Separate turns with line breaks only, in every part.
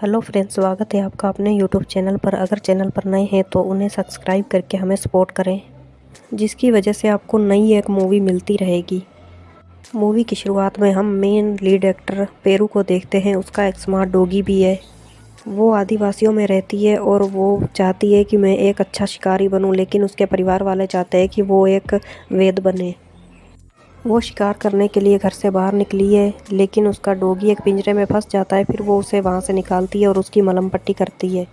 Hello friends, स्वागत है आपका अपने यूट्यूब चैनल पर। अगर चैनल पर नए हैं तो उन्हें सब्सक्राइब करके हमें सपोर्ट करें, जिसकी वजह से आपको नई एक मूवी मिलती रहेगी। मूवी की शुरुआत में हम मेन लीड एक्टर पेरू को देखते हैं। उसका एक स्मार्ट डॉगी भी है। वो आदिवासियों में रहती है और वो चाहती है कि मैं एक अच्छा शिकारी बनूं, लेकिन उसके परिवार वाले चाहते हैं कि वो एक वैद्य बने। वो शिकार करने के लिए घर से बाहर निकली है, लेकिन उसका डॉगी एक पिंजरे में फंस जाता है। फिर वो उसे वहाँ से निकालती है और उसकी मलहम पट्टी करती है।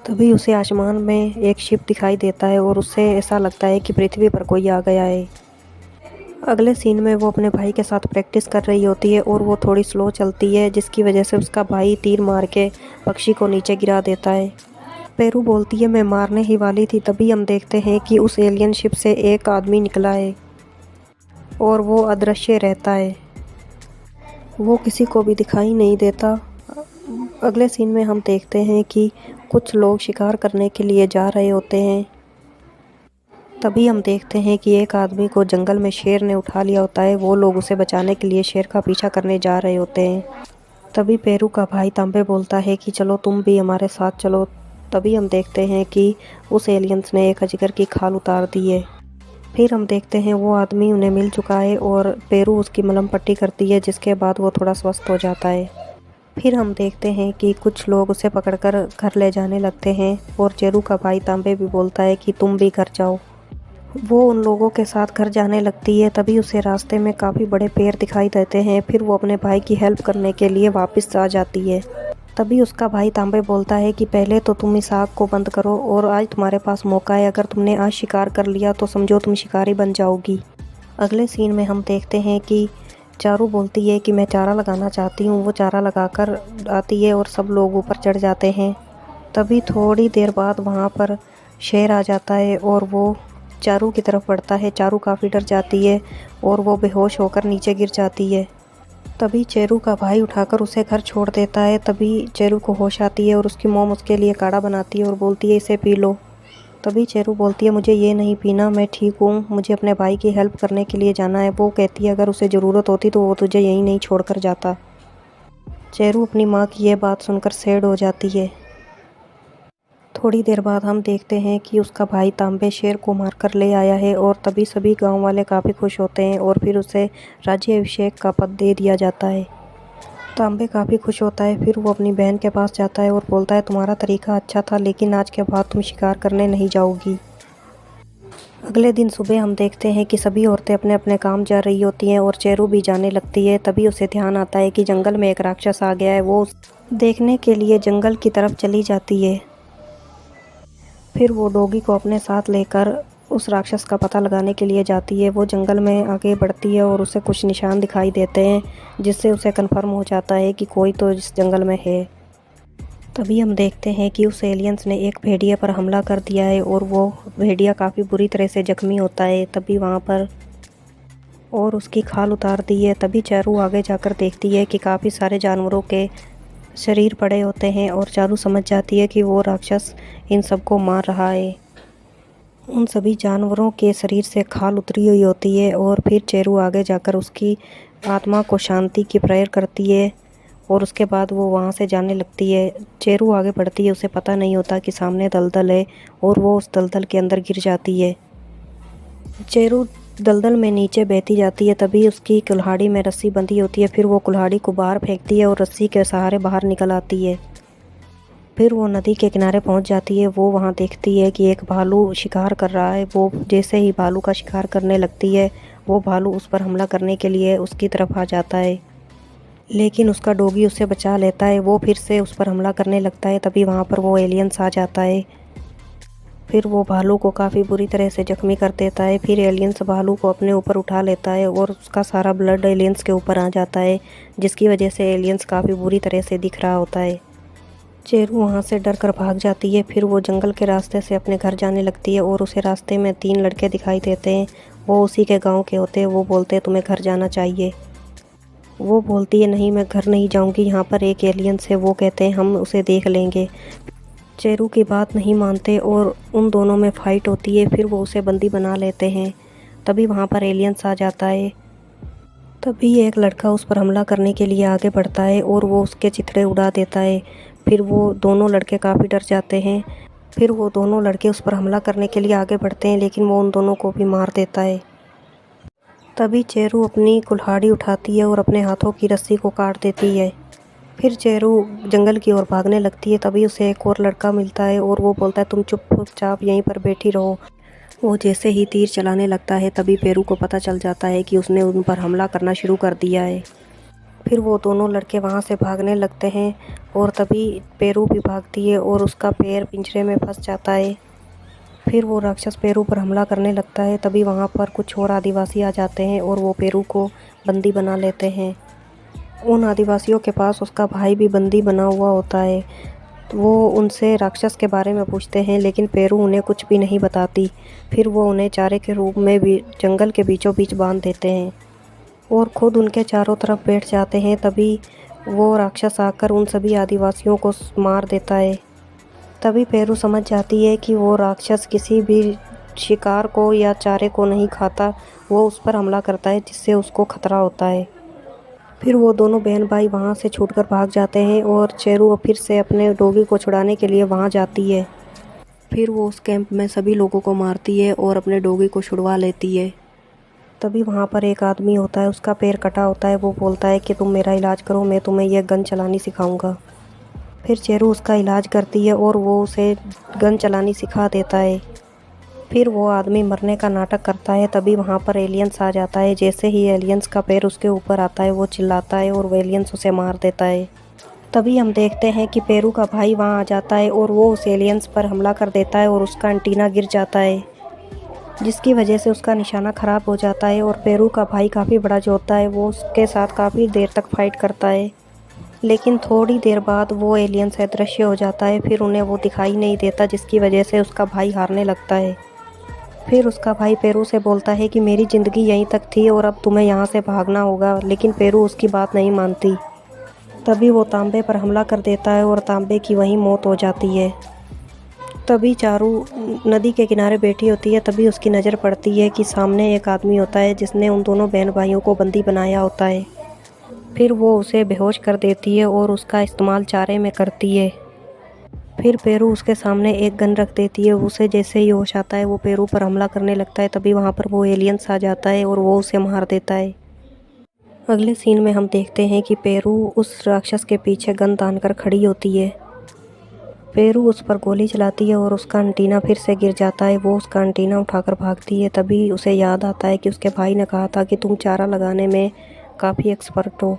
तभी उसे आसमान में एक शिप दिखाई देता है और उससे ऐसा लगता है कि पृथ्वी पर कोई आ गया है। अगले सीन में वो अपने भाई के साथ प्रैक्टिस कर रही होती है और वो थोड़ी स्लो चलती है, जिसकी वजह से उसका भाई तीर मार के पक्षी को नीचे गिरा देता है। पेरू बोलती है, मैं मारने ही वाली थी। तभी हम देखते हैं कि उस एलियन शिप से एक आदमी निकला है और वो अदृश्य रहता है। वो किसी को भी दिखाई नहीं देता। अगले सीन में हम देखते हैं कि कुछ लोग शिकार करने के लिए जा रहे होते हैं। तभी हम देखते हैं कि एक आदमी को जंगल में शेर ने उठा लिया होता है। वो लोग उसे बचाने के लिए शेर का पीछा करने जा रहे होते हैं। तभी पेरू का भाई तांबे बोलता है कि चलो तुम भी हमारे साथ चलो। तभी हम देखते हैं कि उस एलियंस ने एक अजगर की खाल उतार दी है। फिर हम देखते हैं वो आदमी उन्हें मिल चुका है और पेरू उसकी मलहम पट्टी करती है, जिसके बाद वो थोड़ा स्वस्थ हो जाता है। फिर हम देखते हैं कि कुछ लोग उसे पकड़कर घर ले जाने लगते हैं और चेरू का भाई तांबे भी बोलता है कि तुम भी घर जाओ। वो उन लोगों के साथ घर जाने लगती है। तभी उसे रास्ते में काफ़ी बड़े पेड़ दिखाई देते हैं। फिर वो अपने भाई की हेल्प करने के लिए वापस आ जाती है। तभी उसका भाई तांबे बोलता है कि पहले तो तुम इस आग को बंद करो और आज तुम्हारे पास मौका है। अगर तुमने आज शिकार कर लिया तो समझो तुम शिकारी बन जाओगी। अगले सीन में हम देखते हैं कि चारू बोलती है कि मैं चारा लगाना चाहती हूँ। वो चारा लगाकर आती है और सब लोग ऊपर चढ़ जाते हैं। तभी थोड़ी देर बाद वहाँ पर शेर आ जाता है और वो चारू की तरफ बढ़ता है। चारू काफ़ी डर जाती है और वो बेहोश होकर नीचे गिर जाती है। तभी चेरू का भाई उठाकर उसे घर छोड़ देता है। तभी चेरू को होश आती है और उसकी मॉम उसके लिए काढ़ा बनाती है और बोलती है इसे पी लो। तभी चेरू बोलती है मुझे ये नहीं पीना, मैं ठीक हूँ, मुझे अपने भाई की हेल्प करने के लिए जाना है। वो कहती है अगर उसे ज़रूरत होती तो वो तुझे यहीं नहीं छोड़कर जाता। चेरू अपनी माँ की यह बात सुनकर सैड हो जाती है। थोड़ी देर बाद हम देखते हैं कि उसका भाई तांबे शेर को मारकर ले आया है और तभी सभी गांव वाले काफ़ी खुश होते हैं और फिर उसे राज्याभिषेक का पद दे दिया जाता है। तांबे काफ़ी खुश होता है। फिर वो अपनी बहन के पास जाता है और बोलता है तुम्हारा तरीका अच्छा था, लेकिन आज के बाद तुम शिकार करने नहीं जाओगी। अगले दिन सुबह हम देखते हैं कि सभी औरतें अपने अपने काम जा रही होती हैं और चेरू भी जाने लगती है। तभी उसे ध्यान आता है कि जंगल में एक राक्षस आ गया है। वो देखने के लिए जंगल की तरफ चली जाती है। फिर वो डॉगी को अपने साथ लेकर उस राक्षस का पता लगाने के लिए जाती है। वो जंगल में आगे बढ़ती है और उसे कुछ निशान दिखाई देते हैं, जिससे उसे कंफर्म हो जाता है कि कोई तो इस जंगल में है। तभी हम देखते हैं कि उस एलियंस ने एक भेड़िया पर हमला कर दिया है और वो भेड़िया काफ़ी बुरी तरह से जख्मी होता है। तभी वहाँ पर और उसकी खाल उतार दी है। तभी चारू आगे जाकर देखती है कि काफ़ी सारे जानवरों के शरीर पड़े होते हैं और चारू समझ जाती है कि वो राक्षस इन सबको मार रहा है। उन सभी जानवरों के शरीर से खाल उतरी हुई होती है और फिर चेरू आगे जाकर उसकी आत्मा को शांति की प्रेयर करती है और उसके बाद वो वहाँ से जाने लगती है। चेरू आगे बढ़ती है, उसे पता नहीं होता कि सामने दलदल है और वो उस दलदल के अंदर गिर जाती है। चेरू दलदल में नीचे बहती जाती है। तभी उसकी कुल्हाड़ी में रस्सी बंधी होती है। फिर वो कुल्हाड़ी को बाहर फेंकती है और रस्सी के सहारे बाहर निकल आती है। फिर वो नदी के किनारे पहुंच जाती है। वो वहां देखती है कि एक भालू शिकार कर रहा है। वो जैसे ही भालू का शिकार करने लगती है, वो भालू उस पर हमला करने के लिए उसकी तरफ आ जाता है, लेकिन उसका डॉगी उसे बचा लेता है। वो फिर से उस पर हमला करने लगता है। तभी वहाँ पर वो एलियंस आ जाता है। फिर वो भालू को काफ़ी बुरी तरह से जख्मी कर देता है। फिर एलियंस भालू को अपने ऊपर उठा लेता है और उसका सारा ब्लड एलियंस के ऊपर आ जाता है, जिसकी वजह से एलियंस काफ़ी बुरी तरह से दिख रहा होता है। चेरू वहाँ से डर कर भाग जाती है। फिर वो जंगल के रास्ते से अपने घर जाने लगती है और उसे रास्ते में 3 लड़के दिखाई देते हैं। वो उसी के गांव के होते हैं। वो बोलते हैं तुम्हें घर जाना चाहिए। वो बोलती है नहीं, मैं घर नहीं जाऊंगी, यहाँ पर एक एलियंस है। वो कहते हैं हम उसे देख लेंगे। चेरू की बात नहीं मानते और उन दोनों में फ़ाइट होती है। फिर वो उसे बंदी बना लेते हैं। तभी वहाँ पर एलियंस आ जाता है। तभी एक लड़का उस पर हमला करने के लिए आगे बढ़ता है और वो उसके चिथड़े उड़ा देता है। फिर वो दोनों लड़के काफ़ी डर जाते हैं। फिर वो दोनों लड़के उस पर हमला करने के लिए आगे बढ़ते हैं, लेकिन वो उन दोनों को भी मार देता है। तभी चेरू अपनी कुल्हाड़ी उठाती है और अपने हाथों की रस्सी को काट देती है। फिर चेरू जंगल की ओर भागने लगती है। तभी उसे एक और लड़का मिलता है और वो बोलता है तुम चुपचाप यहीं पर बैठी रहो। वो जैसे ही तीर चलाने लगता है तभी पेरू को पता चल जाता है कि उसने उन पर हमला करना शुरू कर दिया है। फिर वो दोनों लड़के वहाँ से भागने लगते हैं और तभी पेरू भी भागती है और उसका पैर पिंजरे में फंस जाता है। फिर वो राक्षस पेरू पर हमला करने लगता है। तभी वहाँ पर कुछ और आदिवासी आ जाते हैं और वो पेरू को बंदी बना लेते हैं। उन आदिवासियों के पास उसका भाई भी बंदी बना हुआ होता है। तो वो उनसे राक्षस के बारे में पूछते हैं, लेकिन पेरू उन्हें कुछ भी नहीं बताती। फिर वो उन्हें चारे के रूप में भी जंगल के बीचों बीच बांध देते हैं और खुद उनके चारों तरफ बैठ जाते हैं। तभी वो राक्षस आकर उन सभी आदिवासियों को मार देता है। तभी पेरू समझ जाती है कि वो राक्षस किसी भी शिकार को या चारे को नहीं खाता, वो उस पर हमला करता है जिससे उसको खतरा होता है। फिर वो दोनों बहन भाई वहाँ से छूटकर भाग जाते हैं और चेरू फिर से अपने डॉगी को छुड़ाने के लिए वहाँ जाती है। फिर वो उस कैंप में सभी लोगों को मारती है और अपने डॉगी को छुड़वा लेती है। तभी वहाँ पर एक आदमी होता है, उसका पैर कटा होता है। वो बोलता है कि तुम मेरा इलाज करो, मैं तुम्हें यह गन चलानी सिखाऊंगा। फिर चेरू उसका इलाज करती है और वो उसे गन चलानी सिखा देता है। फिर वो आदमी मरने का नाटक करता है। तभी वहाँ पर एलियंस आ जाता है। जैसे ही एलियंस का पैर उसके ऊपर आता है वो चिल्लाता है और वो एलियंस उसे मार देता है। तभी हम देखते हैं कि पेरू का भाई वहाँ आ जाता है और वो उस एलियंस पर हमला कर देता है और उसका एंटीना गिर जाता है, जिसकी वजह से उसका निशाना ख़राब हो जाता है। और पेरू का भाई काफ़ी बड़ा योद्धा है, वो उसके साथ काफ़ी देर तक फाइट करता है, लेकिन थोड़ी देर बाद वो एलियन से अदृश्य हो जाता है। फिर उन्हें वो दिखाई नहीं देता, जिसकी वजह से उसका भाई हारने लगता है। फिर उसका भाई पेरू से बोलता है कि मेरी ज़िंदगी यहीं तक थी और अब तुम्हें यहाँ से भागना होगा, लेकिन पेरू उसकी बात नहीं मानती। तभी वो तांबे पर हमला कर देता है और तांबे की वहीं मौत हो जाती है। तभी चारू नदी के किनारे बैठी होती है। तभी उसकी नज़र पड़ती है कि सामने एक आदमी होता है जिसने उन दोनों बहन भाइयों को बंदी बनाया होता है। फिर वो उसे बेहोश कर देती है और उसका इस्तेमाल चारे में करती है। फिर पेरू उसके सामने एक गन रख देती है। उसे जैसे ही होश आता है वो पेरू पर हमला करने लगता है। तभी वहाँ पर वो एलियंस आ जाता है और वो उसे मार देता है। अगले सीन में हम देखते हैं कि पेरू उस राक्षस के पीछे गन तान कर खड़ी होती है। पेरू उस पर गोली चलाती है और उसका एंटीना फिर से गिर जाता है। वो उसका एंटीना उठाकर भागती है। तभी उसे याद आता है कि उसके भाई ने कहा था कि तुम चारा लगाने में काफ़ी एक्सपर्ट हो।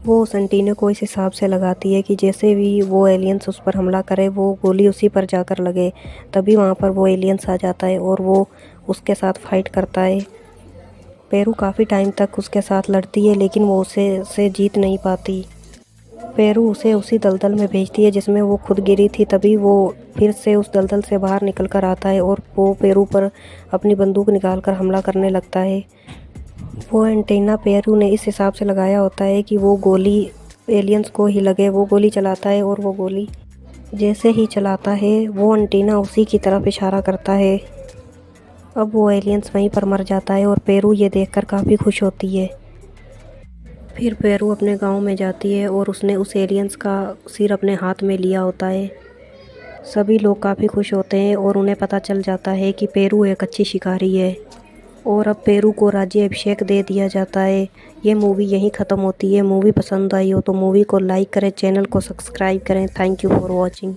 वो उस एंटीने को इस हिसाब से लगाती है कि जैसे भी वो एलियंस उस पर हमला करे वो गोली उसी पर जाकर लगे। तभी वहाँ पर वो एलियंस आ जाता है और वो उसके साथ फाइट करता है। पेरू काफ़ी टाइम तक उसके साथ लड़ती है, लेकिन वो उसे जीत नहीं पाती। पेरू उसे उसी दलदल में भेजती है जिसमें वो खुद गिरी थी। तभी वो फिर से उस दलदल से बाहर निकल कर आता है और वो पेरू पर अपनी बंदूक निकाल कर हमला करने लगता है। वो एंटीना पेरू ने इस हिसाब से लगाया होता है कि वो गोली एलियंस को ही लगे। वो गोली चलाता है और वो गोली जैसे ही चलाता है वो एंटीना उसी की तरफ इशारा करता है। अब वो एलियंस वहीं पर मर जाता है और पेरू ये देखकर काफ़ी खुश होती है। फिर पेरू अपने गांव में जाती है और उसने उस एलियंस का सिर अपने हाथ में लिया होता है। सभी लोग काफ़ी खुश होते हैं और उन्हें पता चल जाता है कि पेरू एक अच्छी शिकारी है और अब पेरू को राज्य अभिषेक दे दिया जाता है। ये मूवी यहीं ख़त्म होती है। मूवी पसंद आई हो तो मूवी को लाइक करें, चैनल को सब्सक्राइब करें। Thank you for watching.